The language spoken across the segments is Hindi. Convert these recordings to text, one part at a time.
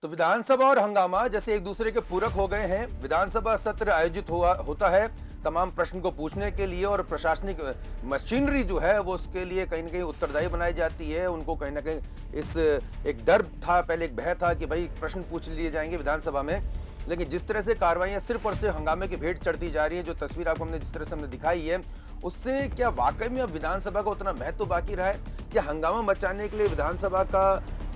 तो विधानसभा और हंगामा जैसे एक दूसरे के पूरक हो गए हैं। विधानसभा सत्र आयोजित हुआ होता है तमाम प्रश्न को पूछने के लिए, और प्रशासनिक मशीनरी जो है वो उसके लिए कहीं ना कहीं उत्तरदायी बनाई जाती है। उनको कहीं ना कहीं इस एक डर था, पहले एक भय था कि भाई प्रश्न पूछ लिए जाएंगे विधानसभा में, लेकिन जिस तरह से कार्रवाइयां सिर्फ और सिर्फ हंगामे की भेंट चढ़ती जा रही है, जो तस्वीर आपको हमने जिस तरह से हमने दिखाई है, उससे क्या वाकई में अब विधानसभा का उतना महत्व बाकी रहा है? क्या हंगामा मचाने के लिए विधानसभा का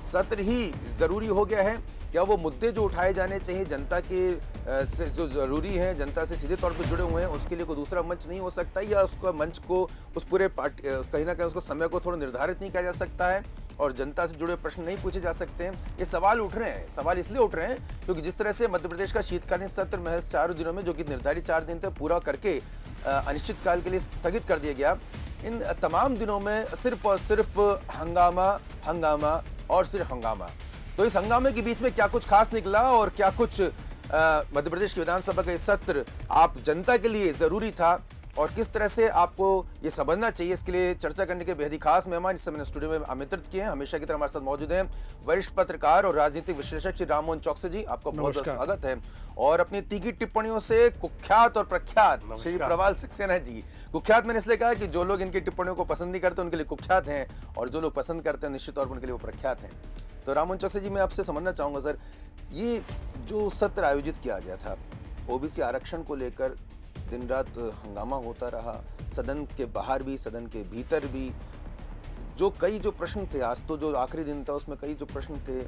सत्र ही जरूरी हो गया है? क्या वो मुद्दे जो उठाए जाने चाहिए जनता के से जो जरूरी हैं, जनता से सीधे तौर पर जुड़े हुए हैं, उसके लिए कोई दूसरा मंच नहीं हो सकता, या उसका मंच को उस पूरे पार्टी कहीं ना कहीं उसको समय को थोड़ा निर्धारित नहीं किया जा सकता है और जनता से जुड़े प्रश्न नहीं पूछे जा सकते हैं? ये सवाल उठ रहे हैं। सवाल इसलिए उठ रहे हैं क्योंकि जिस तरह से मध्य प्रदेश का शीतकालीन सत्र महज 4 दिनों में, जो कि निर्धारित 4 दिन तक पूरा करके अनिश्चितकाल के लिए स्थगित कर दिया गया, इन तमाम दिनों में सिर्फ और सिर्फ हंगामा, हंगामा और सिर्फ हंगामा। तो इस हंगामे के बीच में क्या कुछ खास निकला और क्या कुछ मध्य प्रदेश की विधानसभा का ये सत्र आप जनता के लिए जरूरी था और किस तरह से आपको ये समझना चाहिए, इसके लिए चर्चा करने के बेहद ही खास मेहमान इस समय स्टूडियो में आमंत्रित किए हैं। हमेशा की तरह हमारे साथ मौजूद हैं वरिष्ठ पत्रकार और राजनीतिक विश्लेषक श्री राममोहन चौकसी जी, आपका बहुत बहुत स्वागत है। और अपनी तीखी टिप्पणियों से कुख्यात और प्रख्यात श्री प्रवाल सक्सेना जी। कुख्यात मैंने इसलिए कहा कि जो लोग इनकी टिप्पणियों को पसंद नहीं करते उनके लिए कुख्यात हैं, और जो लोग पसंद करते हैं निश्चित तौर पर उनके लिए वो प्रख्यात हैं। तो राममोहन चौकसी जी, मैं आपसे समझना चाहूंगा सर, ये जो सत्र आयोजित किया गया था ओबीसी आरक्षण को लेकर, दिन रात हंगामा होता रहा, सदन के बाहर भी सदन के भीतर भी, जो कई जो प्रश्न थे, आज तो जो आखिरी दिन था उसमें कई जो प्रश्न थे,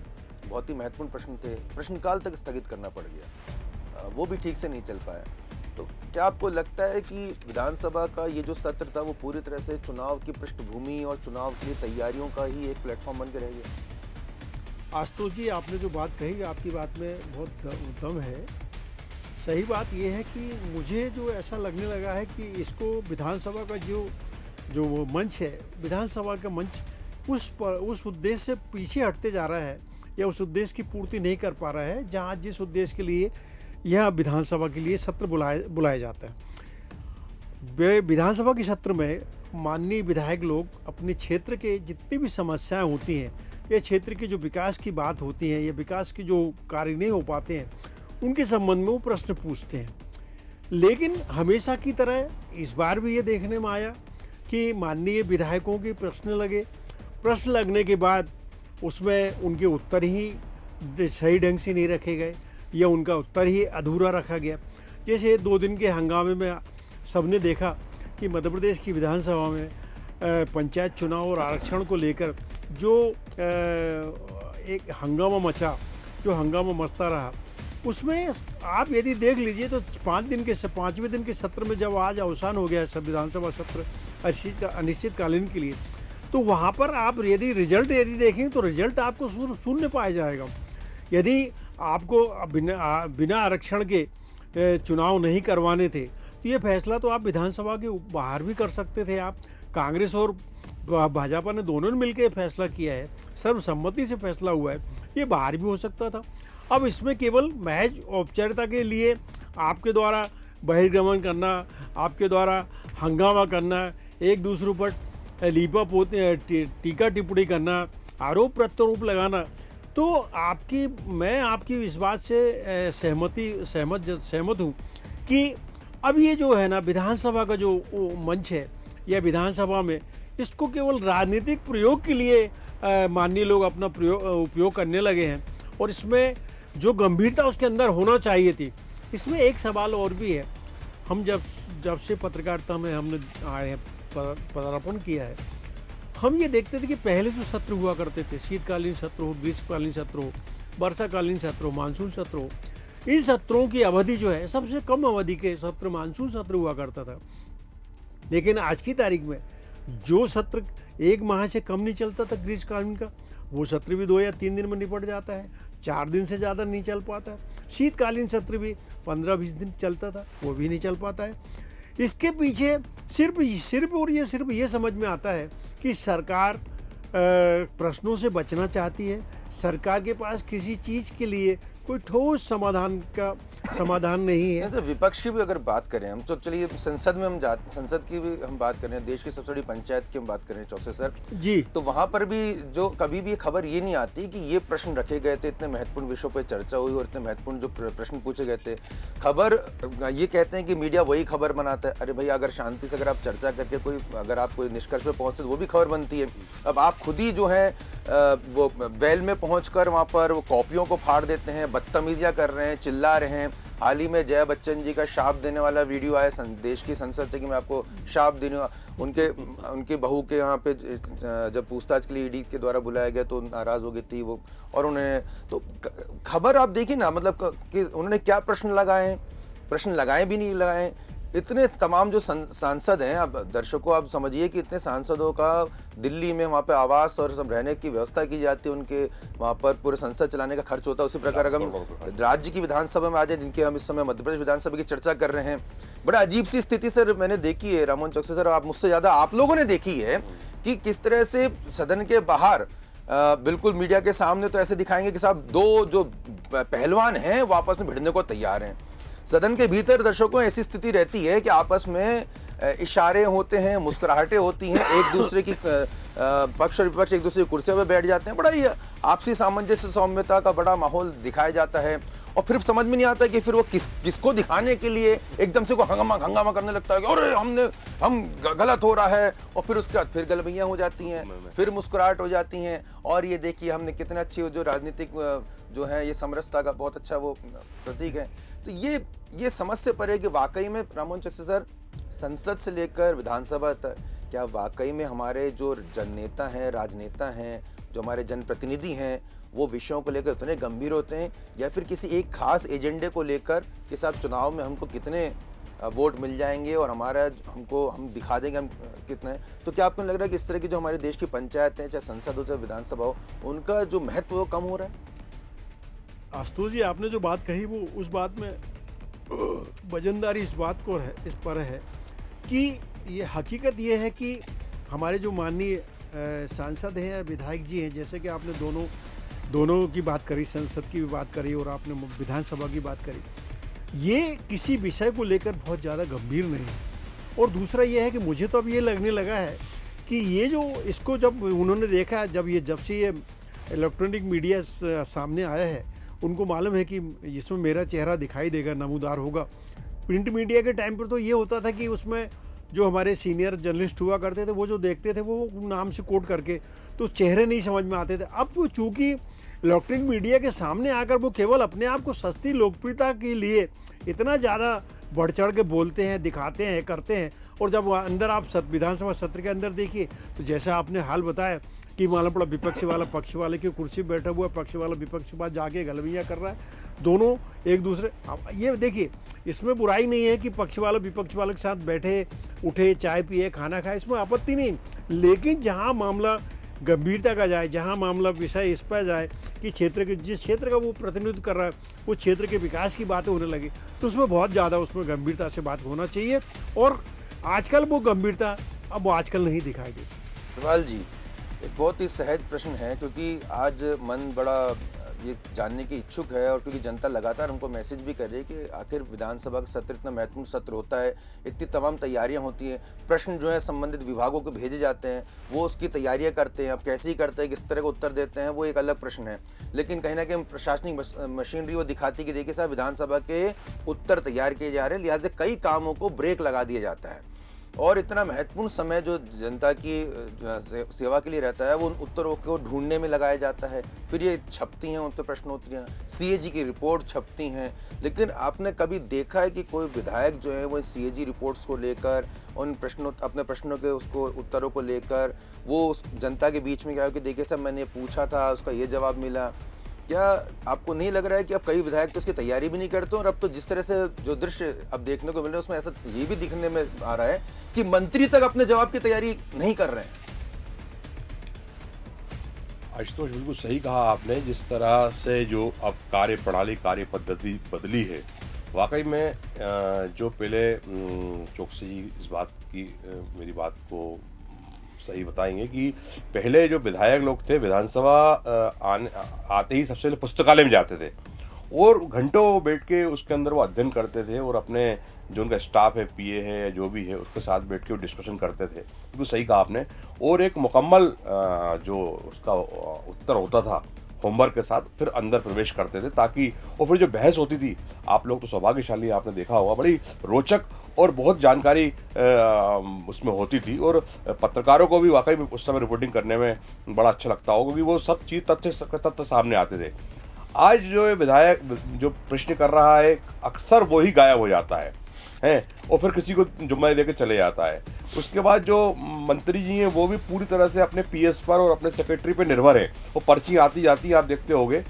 बहुत ही महत्वपूर्ण प्रश्न थे, प्रश्नकाल तक स्थगित करना पड़ गया, वो भी ठीक से नहीं चल पाया। तो क्या आपको लगता है कि विधानसभा का ये जो सत्र था वो पूरी तरह से चुनाव की पृष्ठभूमि और चुनाव की तैयारियों का ही एक प्लेटफॉर्म बन के रह गया? आशुतोष जी, आपने जो बात कही आपकी बात में बहुत दम है। सही बात यह है कि मुझे जो ऐसा लगने लगा है कि इसको विधानसभा का जो वो मंच है, विधानसभा का मंच उस उद्देश्य से पीछे हटते जा रहा है या उस उद्देश्य की पूर्ति नहीं कर पा रहा है जहां जिस उद्देश्य के लिए यह विधानसभा के लिए सत्र बुलाया जाता है। विधानसभा के सत्र में माननीय विधायक लोग अपने क्षेत्र के जितनी भी समस्याएं होती हैं या क्षेत्र के जो विकास की बात होती है या विकास के जो कार्य नहीं हो पाते हैं उनके संबंध में वो प्रश्न पूछते हैं। लेकिन हमेशा की तरह इस बार भी ये देखने में आया कि माननीय विधायकों के प्रश्न लगने के बाद उसमें उनके उत्तर ही सही ढंग से नहीं रखे गए या उनका उत्तर ही अधूरा रखा गया। जैसे 2 दिन के हंगामे में सबने देखा कि मध्य प्रदेश की विधानसभा में पंचायत चुनाव और आरक्षण को लेकर जो एक हंगामा मचता रहा, उसमें आप यदि देख लीजिए तो 5वें दिन के सत्र में जब आज अवसान हो गया सब विधानसभा सत्र अनिश्चितकालीन के लिए, तो वहाँ पर आप यदि रिजल्ट देखें तो रिजल्ट आपको शून्य पाया जाएगा। यदि आपको बिना आरक्षण के चुनाव नहीं करवाने थे तो ये फैसला तो आप विधानसभा के बाहर भी कर सकते थे। आप कांग्रेस और भाजपा ने दोनों ने मिलकर फैसला किया है, सर्वसम्मति से फैसला हुआ है, ये बाहर भी हो सकता था। अब इसमें केवल महज औपचारिकता के लिए आपके द्वारा बहिर्गमन करना, आपके द्वारा हंगामा करना, एक दूसरे पर टीका टिप्पणी करना, आरोप प्रत्यारोप लगाना, तो मैं आपकी इस बात से सहमत हूँ कि अब ये जो है ना विधानसभा का जो मंच है या विधानसभा में इसको केवल राजनीतिक प्रयोग के लिए माननीय लोग अपना उपयोग करने लगे हैं, और इसमें जो गंभीरता उसके अंदर होना चाहिए थी। इसमें एक सवाल और भी है। हम जब से पत्रकारिता में हमने पदार्पण किया है, हम ये देखते थे कि पहले जो सत्र हुआ करते थे, शीतकालीन सत्र हो, ग्रीष्मकालीन सत्र हो, वर्षाकालीन सत्र हो, मानसून सत्र हो, इन सत्रों की अवधि जो है सबसे कम अवधि के सत्र मानसून सत्र हुआ करता था। लेकिन आज की तारीख में जो सत्र 1 माह से कम नहीं चलता था ग्रीष्मकालीन का, वो सत्र भी 2 या 3 दिन में निपट जाता है, 4 दिन से ज़्यादा नहीं चल पाता है। शीतकालीन सत्र भी 15-20 दिन चलता था, वो भी नहीं चल पाता है। इसके पीछे सिर्फ ये समझ में आता है कि सरकार प्रश्नों से बचना चाहती है, सरकार के पास किसी चीज़ के लिए कोई ठोस समाधान नहीं है। सर विपक्ष की भी अगर बात करें हम, तो चलिए संसद में संसद की भी हम बात करें, देश की सबसे बड़ी पंचायत की हम बात करें चौकसी सर जी, तो वहां पर भी जो कभी भी खबर ये नहीं आती कि ये प्रश्न रखे गए थे, इतने महत्वपूर्ण विषयों पर चर्चा हुई और इतने महत्वपूर्ण जो प्रश्न पूछे गए थे, खबर ये कहते हैं कि मीडिया वही खबर बनाता है। अरे भाई, अगर शांति से अगर आप चर्चा करके अगर आप कोई निष्कर्ष पे पहुंचते तो वो भी खबर बनती है। अब आप खुद ही जो है वो वेल में पहुंचकर वहां पर वो कॉपियों को फाड़ देते हैं, बदतमीजियां कर रहे हैं, चिल्ला रहे हैं। हाल ही में जया बच्चन जी का शाप देने वाला वीडियो आया देश की संसद से कि मैं आपको शाप देने, उनके बहू के यहाँ पे जब पूछताछ के लिए ईडी के द्वारा बुलाया गया तो नाराज हो गई थी वो, और उन्हें तो खबर आप देखिए ना, मतलब कि उन्होंने क्या प्रश्न लगाए भी नहीं लगाए। इतने तमाम जो सांसद हैं, अब दर्शकों आप समझिए कि इतने सांसदों का दिल्ली में वहाँ पे आवास और सब रहने की व्यवस्था की जाती है, उनके वहाँ पर पूरे संसद चलाने का खर्च होता है। उसी प्रकार अगर राज्य की विधानसभा में आ जाए, जिनके हम इस समय मध्य प्रदेश विधानसभा की चर्चा कर रहे हैं, बड़ा अजीब सी स्थिति सर मैंने देखी है राममोहन चौकसी सर, आप मुझसे ज़्यादा आप लोगों ने देखी है कि किस तरह से सदन के बाहर बिल्कुल मीडिया के सामने तो ऐसे दिखाएंगे कि साहब दो जो पहलवान हैं वो आपस में भिड़ने को तैयार हैं। सदन के भीतर दर्शकों ऐसी स्थिति रहती है कि आपस में इशारे होते हैं, मुस्कुराहटें होती हैं, एक दूसरे की पक्ष और विपक्ष एक दूसरे की कुर्सियों पर बैठ जाते हैं, बड़ा ही आपसी सामंजस्य सौम्यता का बड़ा माहौल दिखाया जाता है। और फिर समझ में नहीं आता कि फिर वो किसको दिखाने के लिए एकदम से को हंगामा करने लगता है कि अरे हम गलत हो रहा है, और फिर उसके बाद फिर गलबैयाँ हो जाती हैं, फिर मुस्कुराहट हो जाती हैं। और ये देखिए हमने कितने अच्छी जो राजनीतिक जो है ये समरसता का बहुत अच्छा वो प्रतीक है। तो ये समझ से परे कि वाकई में राममोहन चौकसी सर, संसद से लेकर विधानसभा तक क्या वाकई में हमारे जो जननेता हैं, राजनेता हैं, जो हमारे जनप्रतिनिधि हैं, वो विषयों को लेकर उतने गंभीर होते हैं, या फिर किसी एक खास एजेंडे को लेकर कि साहब चुनाव में हमको कितने वोट मिल जाएंगे और हम दिखा देंगे हम कितने। तो क्या आपको लग रहा है कि इस तरह की जो हमारे देश की पंचायतें, चाहे संसद हो चाहे विधानसभा हो, उनका जो महत्व वो कम हो रहा है? आशुतोष जी, आपने जो बात कही वो उस बात में वजनदारी इस पर है कि ये हकीकत ये है कि हमारे जो माननीय सांसद हैं, विधायक जी हैं, जैसे कि आपने दोनों की बात करी, संसद की भी बात करी और आपने विधानसभा की बात करी, ये किसी विषय को लेकर बहुत ज़्यादा गंभीर नहीं है। और दूसरा ये है कि मुझे तो अब ये लगने लगा है कि ये जो इसको जब उन्होंने देखा, जब से ये इलेक्ट्रॉनिक मीडिया सामने आया है, उनको मालूम है कि इसमें मेरा चेहरा दिखाई देगा, नमूदार होगा। प्रिंट मीडिया के टाइम पर तो ये होता था कि उसमें जो हमारे सीनियर जर्नलिस्ट हुआ करते थे, वो जो देखते थे वो नाम से कोट करके, तो चेहरे नहीं समझ में आते थे। अब चूँकि इलेक्ट्रॉनिक मीडिया के सामने आकर वो केवल अपने आप को सस्ती लोकप्रियता के लिए इतना ज़्यादा बढ़ चढ़ के बोलते हैं, दिखाते हैं, करते हैं। और जब अंदर आप विधानसभा सत्र के अंदर देखिए, तो जैसा आपने हाल बताया कि मालूम पड़ा विपक्ष वाला पक्ष वाले की कुर्सी बैठा हुआ है, पक्ष वाला विपक्ष के पास जाके गलबियाँ कर रहा है, दोनों एक दूसरे। ये देखिए, इसमें बुराई नहीं है कि पक्ष वाला विपक्ष वाले के साथ बैठे उठे, चाय पिए, खाना खाए, इसमें आपत्ति नहीं। लेकिन जहाँ मामला गंभीरता का जाए, जहाँ मामला विषय इस पर जाए कि जिस क्षेत्र का वो प्रतिनिधित्व कर रहा है, उस क्षेत्र के विकास की बातें होने लगी, तो उसमें बहुत ज़्यादा उसमें गंभीरता से बात होना चाहिए। और आजकल वो गंभीरता अब आजकल नहीं दिखाई देती। सवाल जी, एक बहुत ही सहज प्रश्न है, क्योंकि आज मन बड़ा ये जानने की इच्छुक है, और क्योंकि जनता लगातार हमको मैसेज भी कर रही है कि आखिर विधानसभा का सत्र इतना महत्वपूर्ण सत्र होता है, इतनी तमाम तैयारियां होती हैं, प्रश्न जो है संबंधित विभागों को भेजे जाते हैं, वो उसकी तैयारियां करते हैं। अब कैसे ही करते हैं, किस तरह का उत्तर देते हैं, वो एक अलग प्रश्न है। लेकिन कहीं ना कहीं प्रशासनिक मशीनरी वो दिखाती कि देखिए साहब, विधानसभा के उत्तर तैयार किए जा रहे हैं, लिहाजा कई कामों को ब्रेक लगा दिया जाता है। और इतना महत्वपूर्ण समय जो जनता की सेवा के लिए रहता है, वो उन उत्तरों को ढूंढने में लगाया जाता है। फिर ये छपती हैं, उन पर प्रश्नोत्तरियाँ, सीएजी की रिपोर्ट छपती हैं। लेकिन आपने कभी देखा है कि कोई विधायक जो है वो सीएजी रिपोर्ट्स को लेकर, उन अपने प्रश्नों के उसको उत्तरों को लेकर वो उस जनता के बीच में क्या हो कि देखिए साहब, मैंने पूछा था, उसका ये जवाब मिला? क्या आपको नहीं लग रहा है कि अब कई विधायक तो उसकी तैयारी भी नहीं करते, और अब तो जिस तरह से जो दृश्य अब देखने को मिल रहे हैं, उसमें ऐसा ये भी दिखने में आ रहा है कि मंत्री तक अपने जवाब की तैयारी नहीं कर रहे हैं? आशुतोष, बिल्कुल सही कहा आपने। जिस तरह से जो अब कार्य प्रणाली, कार्य पद्धति बदली है, वाकई में जो पहले चौकसी जी इस बात की मेरी बात को सही बताएंगे कि पहले जो विधायक लोग थे, विधानसभा आते ही सबसे पहले पुस्तकालय में जाते थे और घंटों बैठ के उसके अंदर वो अध्ययन करते थे और अपने जो उनका स्टाफ है, पीए है या जो भी है, उसके साथ बैठ के वो डिस्कशन करते थे। बिल्कुल सही कहा आपने। और एक मुकम्मल जो उसका उत्तर होता था होमवर्क के साथ, फिर अंदर प्रवेश करते थे ताकि, और फिर जो बहस होती थी, आप लोग तो सौभाग्यशाली, आपने देखा होगा, बड़ी रोचक और बहुत जानकारी उसमें होती थी। और पत्रकारों को भी वाकई में उस समय रिपोर्टिंग करने में बड़ा अच्छा लगता होगा, क्योंकि वो सब चीज़ तथ्य सामने आते थे। आज जो ये विधायक जो प्रश्न कर रहा है, अक्सर वो ही गायब हो जाता है और फिर किसी को जुम्मेदारी देकर चले जाता है। उसके बाद जो मंत्री जी हैं वो भी पूरी तरह से अपने पीएस पर और अपने सेक्रेटरी पर निर्भर है। वो पर्ची आती जाती है, आप देखते होंगे।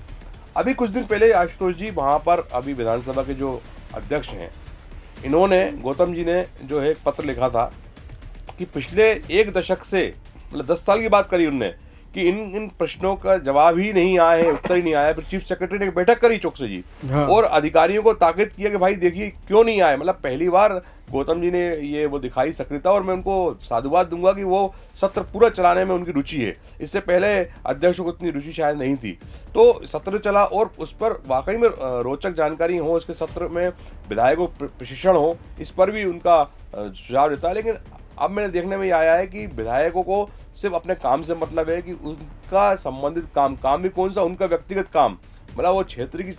अभी कुछ दिन पहले आशुतोष जी वहाँ पर, अभी विधानसभा के जो अध्यक्ष हैं, इन्होंने, गौतम जी ने जो है एक पत्र लिखा था कि पिछले 1 दशक से, मतलब 10 साल की बात करी उनने, कि इन प्रश्नों का जवाब ही नहीं आया है, उत्तर ही नहीं आया है। फिर चीफ सेक्रेटरी ने एक बैठक करी चौकसे जी, हाँ। और अधिकारियों को ताकीद किया कि भाई देखिए क्यों नहीं आए। मतलब पहली बार गौतम जी ने ये वो दिखाई सक्रियता, और मैं उनको साधुवाद दूंगा कि वो सत्र पूरा चलाने में उनकी रुचि है। इससे पहले अध्यक्ष को इतनी रुचि शायद नहीं थी। तो सत्र चला और उस पर वाकई में रोचक जानकारी हो, इसके सत्र में विधायकों को प्रशिक्षण हो, इस पर भी उनका सुझाव देता है। लेकिन अब मैंने देखने में ये आया है कि विधायकों को सिर्फ अपने काम से मतलब है, कि उनका संबंधित काम भी कौन सा, उनका व्यक्तिगत काम, मतलब वो क्षेत्र की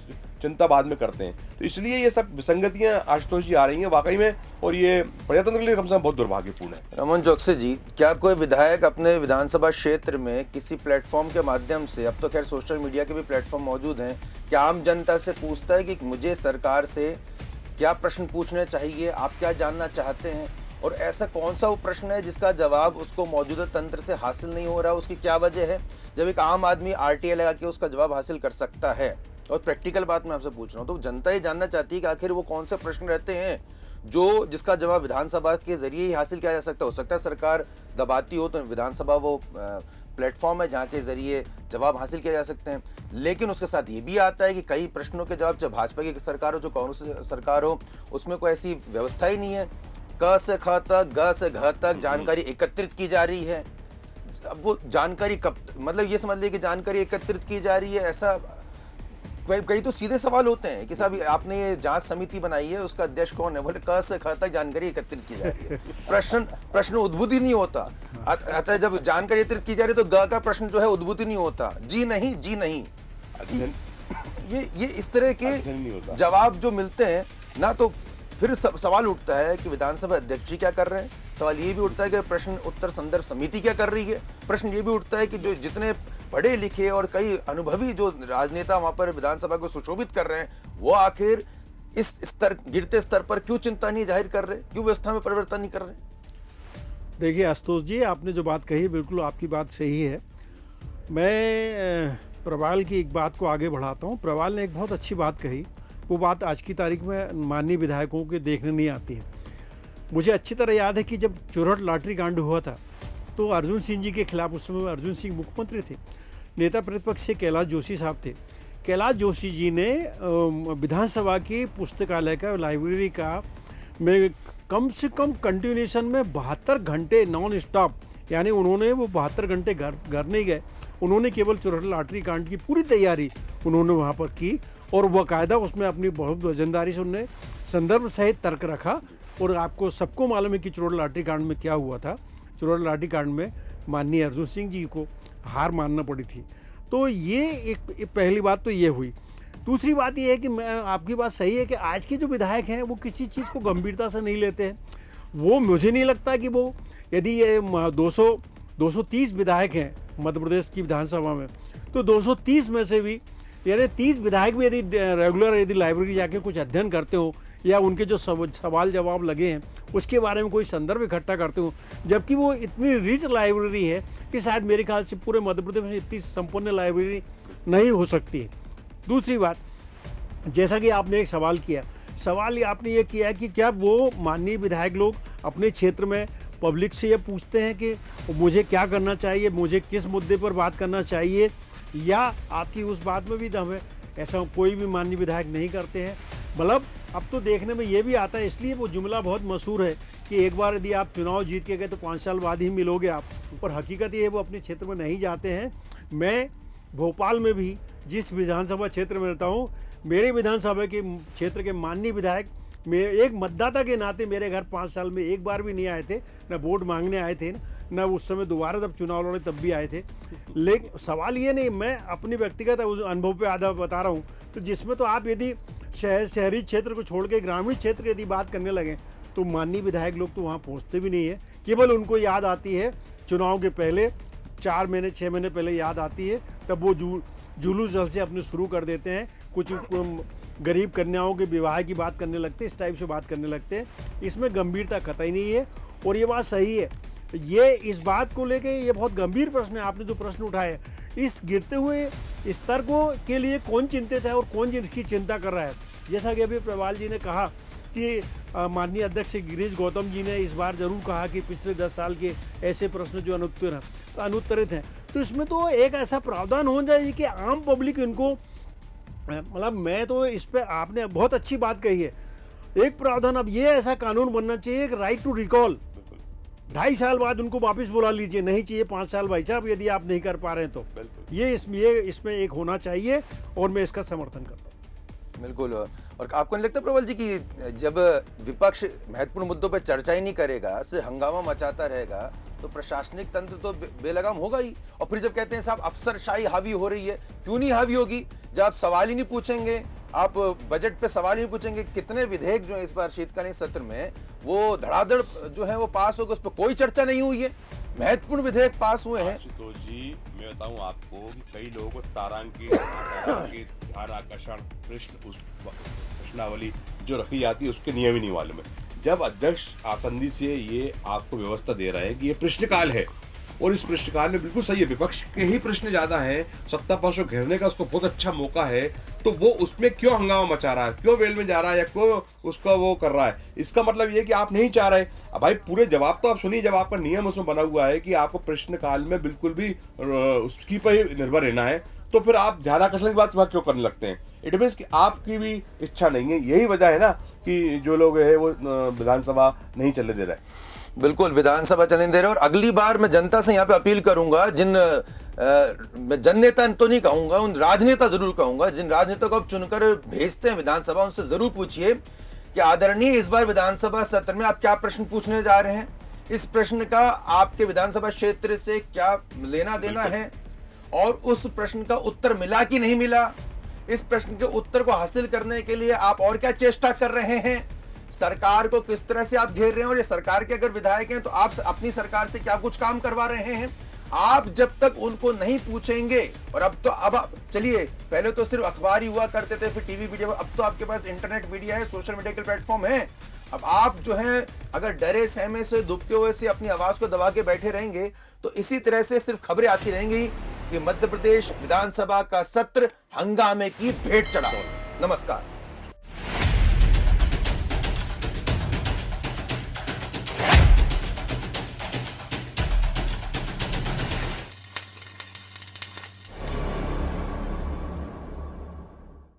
चिंता बाद में करते हैं। तो इसलिए ये सब विसंगतियां आशुतोष जी आ रही हैं वाकई में, और ये प्रजातंत्र के लिए कम से कम बहुत दुर्भाग्यपूर्ण है। रमन चौकसी जी, क्या कोई विधायक अपने विधानसभा क्षेत्र में किसी प्लेटफॉर्म के माध्यम से, अब तो खैर सोशल मीडिया के भी प्लेटफॉर्म मौजूद हैं, क्या आम जनता से पूछता है कि मुझे सरकार से क्या प्रश्न पूछने चाहिए, आप क्या जानना चाहते हैं, और ऐसा कौन सा वो प्रश्न है जिसका जवाब उसको मौजूदा तंत्र से हासिल नहीं हो रहा, उसकी क्या वजह है, जब एक आम आदमी आरटीआई लगा के उसका जवाब हासिल कर सकता है? और प्रैक्टिकल बात मैं आपसे पूछ रहा हूँ, तो जनता ये जानना चाहती है कि आखिर वो कौन से प्रश्न रहते हैं जो जिसका जवाब विधानसभा के जरिए ही हासिल किया जा सकता है। हो सकता है सरकार दबाती हो तो विधानसभा वो प्लेटफॉर्म है जहाँ के जरिए जवाब हासिल किए जा सकते हैं, लेकिन उसके साथ ये भी आता है कि कई प्रश्नों के जवाब, चाहे भाजपा की सरकार हो, जो कांग्रेस सरकार हो, उसमें कोई ऐसी व्यवस्था ही नहीं है। क से ख तक, ग से घ तक जानकारी एकत्रित की जा रही है। अब वो जानकारी कब, मतलब ये समझ लीजिए कि जानकारी एकत्रित की जा रही है, ऐसा कई तो सीधे सवाल होते हैं कि साहब आपने ये जांच समिति बनाई है, उसका अध्यक्ष कौन है? बोले क से ख तक जानकारी एकत्रित की जा रही है। प्रश्न उद्भूत ही नहीं होता। अतः जब जानकारी एकत्रित की जा रही है तो ग का प्रश्न जो है उद्भूत ही नहीं होता। जी नहीं, जी नहीं। ये इस तरह के जवाब जो मिलते हैं ना, तो फिर सवाल उठता है कि विधानसभा अध्यक्ष जी क्या कर रहे हैं। सवाल ये भी उठता है कि प्रश्न उत्तर संदर्भ समिति क्या कर रही है। प्रश्न ये भी उठता है कि जो जितने पढ़े लिखे और कई अनुभवी जो राजनेता वहां पर विधानसभा को सुशोभित कर रहे हैं, वो आखिर इस स्तर, गिरते स्तर पर क्यों चिंता नहीं जाहिर कर रहे, क्यों व्यवस्था में परिवर्तन नहीं कर रहे? देखिए आशुतोष जी, आपने जो बात कही बिल्कुल आपकी बात सही है। मैं प्रवाल की एक बात को आगे बढ़ाता हूँ। प्रवाल ने एक बहुत अच्छी बात कही, वो बात आज की तारीख में माननीय विधायकों के देखने नहीं आती है। मुझे अच्छी तरह याद है कि जब चुरहट लॉटरी कांड हुआ था तो अर्जुन सिंह जी के खिलाफ, उस समय अर्जुन सिंह मुख्यमंत्री थे, नेता प्रतिपक्ष से कैलाश जोशी साहब थे। कैलाश जोशी जी ने विधानसभा की पुस्तकालय का, लाइब्रेरी का में कम से कम कंटिन्यूएशन में 72 घंटे नॉन स्टॉप, यानी उन्होंने वो 72 घंटे घर नहीं गए, उन्होंने केवल चुरहट लॉटरी कांड की पूरी तैयारी उन्होंने वहाँ पर की, और बाकायदा उसमें अपनी बहुत वजनदारी से उन्होंने संदर्भ सहित तर्क रखा। और आपको सबको मालूम है कि चुरहट लॉटरी कांड में क्या हुआ था। चुरहट लॉटरी कांड में माननीय अर्जुन सिंह जी को हार मानना पड़ी थी। तो ये एक पहली बात तो ये हुई। दूसरी बात ये है कि मैं, आपकी बात सही है कि आज के जो विधायक हैं वो किसी चीज़ को गंभीरता से नहीं लेते हैं। वो, मुझे नहीं लगता कि वो, यदि ये 230 विधायक हैं मध्य प्रदेश की विधानसभा में, तो 230 में से भी यानी 30 विधायक भी यदि रेगुलर यदि लाइब्रेरी जाके कुछ अध्ययन करते हो, या उनके जो सवाल जवाब लगे हैं उसके बारे में कोई संदर्भ इकट्ठा करते हो, जबकि वो इतनी रिच लाइब्रेरी है कि शायद मेरे ख्याल से पूरे मध्य प्रदेश में इतनी संपन्न लाइब्रेरी नहीं हो सकती है। दूसरी बात, जैसा कि आपने एक सवाल किया, सवाल आपने ये किया है कि क्या वो माननीय विधायक लोग अपने क्षेत्र में पब्लिक से ये पूछते हैं कि मुझे क्या करना चाहिए, मुझे किस मुद्दे पर बात करना चाहिए, या आपकी उस बात में भी दम है? ऐसा कोई भी माननीय विधायक नहीं करते हैं। मतलब अब तो देखने में ये भी आता है, इसलिए वो जुमला बहुत मशहूर है कि एक बार यदि आप चुनाव जीत के गए तो 5 साल बाद ही मिलोगे आप, पर हकीकत ये है वो अपने क्षेत्र में नहीं जाते हैं। मैं भोपाल में भी जिस विधानसभा क्षेत्र में रहता हूँ, मेरे विधानसभा के क्षेत्र के माननीय विधायक एक मतदाता के नाते मेरे घर 5 साल में एक बार भी नहीं आए थे, न वोट मांगने आए थे, न उस समय दोबारा जब चुनाव लड़े तब भी आए थे। लेकिन सवाल ये नहीं, मैं अपनी व्यक्तिगत अनुभव पे आधा बता रहा हूँ, तो जिसमें तो आप यदि शहरी क्षेत्र को छोड़ के ग्रामीण क्षेत्र यदि बात करने लगे तो माननीय विधायक लोग तो वहाँ पहुँचते भी नहीं है। केवल उनको याद आती है चुनाव के पहले 4 महीने 6 महीने पहले याद आती है, तब वो जुलूस जल से अपने शुरू कर देते हैं, कुछ गरीब कन्याओं के विवाह की बात करने लगते हैं, इस टाइप से बात करने लगते हैं। इसमें गंभीरता कतई नहीं है और ये बात सही है। ये इस बात को लेके ये बहुत गंभीर प्रश्न है, आपने जो प्रश्न उठाया, इस गिरते हुए स्तर को के लिए कौन चिंतित है और कौन जिसकी चिंता कर रहा है। जैसा कि अभी प्रवाल जी ने कहा कि माननीय अध्यक्ष गिरीश गौतम जी ने इस बार जरूर कहा कि पिछले 10 साल के ऐसे प्रश्न जो अनुत्तरित हैं, तो इसमें तो एक ऐसा प्रावधान हो जाए कि आम पब्लिक इनको, मतलब मैं तो इस पे, आपने बहुत अच्छी बात कही है, एक प्रावधान अब ये ऐसा कानून बनना चाहिए, एक राइट टू रिकॉल, 2.5 साल बाद उनको वापस बुला लीजिए, नहीं चाहिए 5 साल भाई साहब, यदि आप नहीं कर पा रहे हैं तो ये इसमें एक होना चाहिए और मैं इसका समर्थन करता हूँ। बिल्कुल। और आपको नहीं लगता प्रबल जी कि जब विपक्ष महत्वपूर्ण मुद्दों पर चर्चा ही नहीं करेगा, सिर्फ हंगामा मचाता रहेगा, तो प्रशासनिक तंत्र तो बेलगाम होगा ही। और फिर जब कहते हैं साहब अफसरशाही हावी हो रही है, क्यों नहीं हावी होगी? जब आप सवाल ही नहीं पूछेंगे, आप बजट पे सवाल ही नहीं पूछेंगे, कितने विधेयक जो है इस बार शीतकालीन सत्र में वो धड़ाधड़ जो है वो पास हो गए, उस पर कोई चर्चा नहीं हुई है, महत्वपूर्ण विधेयक पास हुए हैं। आशुतोष जी, मैं बताऊं आपको कि कई लोगों को तारांकित ध्यान आकर्षण प्रश्न, उस प्रश्नावली जो रखी जाती है उसके नियम ही नहीं मालूम है। जब अध्यक्ष आसंदी से ये आपको व्यवस्था दे रहा है कि ये प्रश्नकाल है, और इस प्रश्नकाल में बिल्कुल सही है, विपक्ष के ही प्रश्न ज्यादा हैं, सत्ता पक्ष को घेरने का उसको बहुत अच्छा मौका है, तो वो उसमें क्यों हंगामा मचा रहा है, क्यों वेल में जा रहा है, या क्यों उसका वो कर रहा है? इसका मतलब ये कि आप नहीं चाह रहे। अब भाई पूरे जवाब तो आप सुनिए, जब आपका नियम उसमें बना हुआ है कि आपको प्रश्नकाल में बिल्कुल भी उसकी पर ही निर्भर रहना है, तो फिर आप ध्यानाकर्षण की बात क्यों करने लगते हैं? इट मीन्स कि आपकी भी इच्छा नहीं है। यही वजह है ना कि जो लोग है वो विधानसभा नहीं चलने दे रहे। बिल्कुल, विधानसभा चलने दे रहे। और अगली बार मैं जनता से यहाँ पे अपील करूंगा, मैं जन नेता तो नहीं कहूंगा, उन राजनेता जरूर कहूंगा, जिन राजनेता को आप चुनकर भेजते हैं विधानसभा, उनसे जरूर पूछिए कि आदरणीय इस बार विधानसभा सत्र में आप क्या प्रश्न पूछने जा रहे हैं, इस प्रश्न का आपके विधानसभा क्षेत्र से क्या लेना देना है, और उस प्रश्न का उत्तर मिला कि नहीं मिला, इस प्रश्न के उत्तर को हासिल करने के लिए आप और क्या चेष्टा कर रहे हैं, सरकार को किस तरह से आप घेर रहे हैं, और ये सरकार के अगर विधायक हैं तो आप अपनी सरकार से क्या कुछ काम करवा रहे हैं। आप जब तक उनको नहीं पूछेंगे, और अब चलिए, पहले तो सिर्फ अखबार ही हुआ करते थे, फिर टीवी मीडिया, अब तो आपके पास इंटरनेट मीडिया है, सोशल मीडिया के प्लेटफॉर्म है। अब आप जो है अगर डरे सहमे से, दुबके हुए से अपनी आवाज को दबा के बैठे रहेंगे तो इसी तरह से सिर्फ खबरें आती रहेंगी कि मध्य प्रदेश विधानसभा का सत्र हंगामे की भेंट चढ़ा। नमस्कार।